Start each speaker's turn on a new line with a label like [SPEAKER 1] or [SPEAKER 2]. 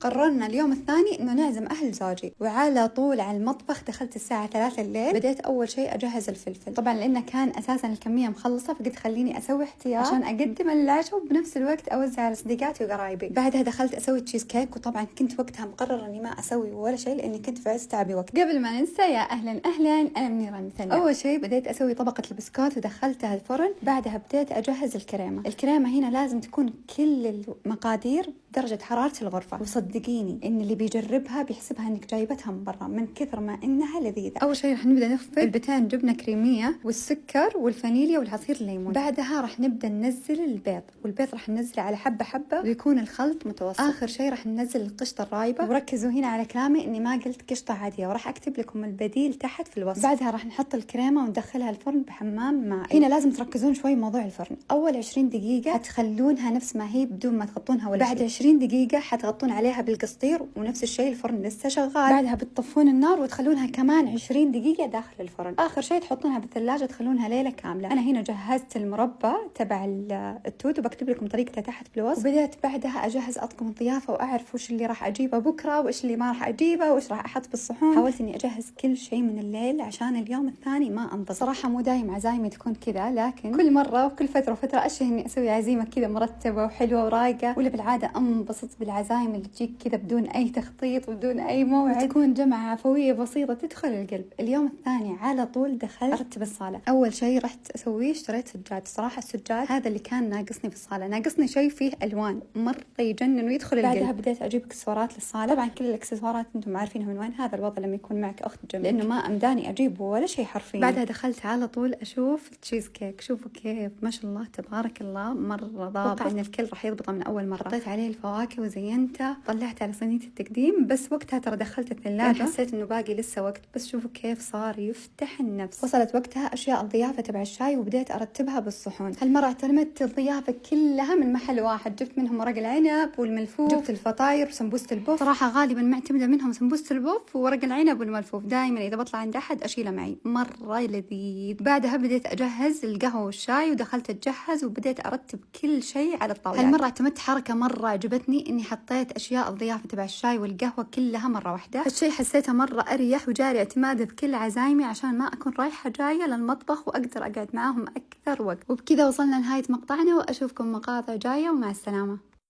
[SPEAKER 1] قررنا اليوم الثاني إنه نعزم أهل زوجي، وعلى طول على المطبخ دخلت الساعة 3 الليل. بديت أول شيء أجهز الفلفل، طبعا لأنه كان أساسا الكمية مخلصة، فقلت خليني أسوي احتياط عشان أقدم العشاء وبنفس الوقت أوزع على صديقاتي وقرايبي. بعدها دخلت أسوي تشيز كيك، وطبعا كنت وقتها مقررة إني ما أسوي ولا شيء لأني كنت في عز تعبي وقت. قبل ما ننسى، يا أهلا أنا منيرة المثنى. أول شيء بديت أسوي طبقة البسكوت ودخلتها الفرن. بعدها بديت أجهز الكريمة هنا لازم تكون كل المقادير درجة حرارة الغرفة، وصدقيني إن اللي بيجربها بيحسبها إنك جايبتها من برا من كثر ما إنها لذيذة. أول شيء رح نبدأ نخفق علبتين جبنة كريمية والسكر والفانيليا والعصير الليمون. بعدها رح نبدأ ننزل البيض، والبيض رح ننزله على حبة حبة ويكون الخلط متوسط. آخر شيء رح ننزل القشطة الرايبة، وركزوا هنا على كلامي إني ما قلت قشطة عادية، وراح أكتب لكم البديل تحت في الوصف. بعدها رح نحط الكريمة وندخلها الفرن بحمام مائي. هنا لازم تركزون شوي موضوع الفرن. أول 20 دقيقة هتخلونها نفس ما هي بدون ما تغطونها ولا بعد 20 دقيقة حتغطون عليها بالقسطير، ونفس الشيء الفرن لسه شغال. بعدها بتطفون النار وتخلونها كمان 20 دقيقة داخل الفرن. آخر شيء تحطونها بالثلاجة تخلونها ليلة كاملة. أنا هنا جهزت المربى تبع التوت وبكتب لكم طريقته تحت بالوصف. وبدأت بعدها أجهز أطقم الضيافة وأعرف وش اللي راح أجيبه بكرة وإيش اللي ما راح أجيبه وإيش راح أحط بالصحون. حاولت إني أجهز كل شيء من الليل عشان اليوم الثاني ما أنتظر. صراحة مو دايم عزايمي تكون كذا، لكن كل مرة وكل فترة وفترة أشهي إني أسوي عزيمة كذا مرتبة وحلوة ورايقة، ولا بالعادة أنبسط بالعزايم اللي تجيك كذا بدون أي تخطيط وبدون أي موعد، تكون جمعة عفوية بسيطة تدخل القلب. اليوم الثاني على طول دخلت أرتب الصالة. أول شيء رحت أسويه اشتريت سجاد. صراحة السجاد هذا اللي كان ناقصني في الصالة، ناقصني شيء فيه ألوان مرة يجنن ويدخل القلب. بعدها بديت أجيب إكسسوارات للصالة. طبعا كل الإكسسوارات أنتم عارفينها من وين. هذا الوضع لما يكون معك أخت جنبك، لأنه ما أمداني أجيب ولا شيء حرفيا. بعدها دخلت على طول أشوف التشيز كيك. شوفوا كيف ما شاء الله تبارك الله مرة ضابط. أتوقع إن الكل راح يضبطه من أول مرة. حطيت عليه الفواكه وزينته، طلعت على صينية التقديم، بس وقتها ترى دخلت الثلاجة حسيت إنه باقي لسه وقت. بس شوفوا كيف صار يفتح النفس. وصلت وقتها أشياء الضيافة تبع الشاي وبديت أرتبها بالصحون. هالمرة اعتمدت الضيافة كلها من محل واحد، جبت منهم ورق العنب والملفوف، جبت الفطاير وسمبوسة البوف. صراحة غالبا معتمدة منهم سمبوسة البوف وورق العنب والملفوف، دائما إذا بطلع عند أحد أشيله معي، مرة لذيذ. بعدها بديت أجهز القهوة والشاي ودخلت أتجهز وبديت أرتب كل شيء على الطاولة. هالمرة اعتمدت حركة مرة عجبتني، إني حطيت أشياء الضيافة تبع الشاي والقهوة كلها مرة واحدة. هالشيء حسيته مرة أريح وجاري اعتماده بكل عزايمي عشان ما أكون رايحة جاية للمطبخ وأقدر أقعد معاهم أكثر وقت. وبكذا وصلنا لنهاية مقطعنا، وأشوفكم مقاطع جاية، ومع السلامة.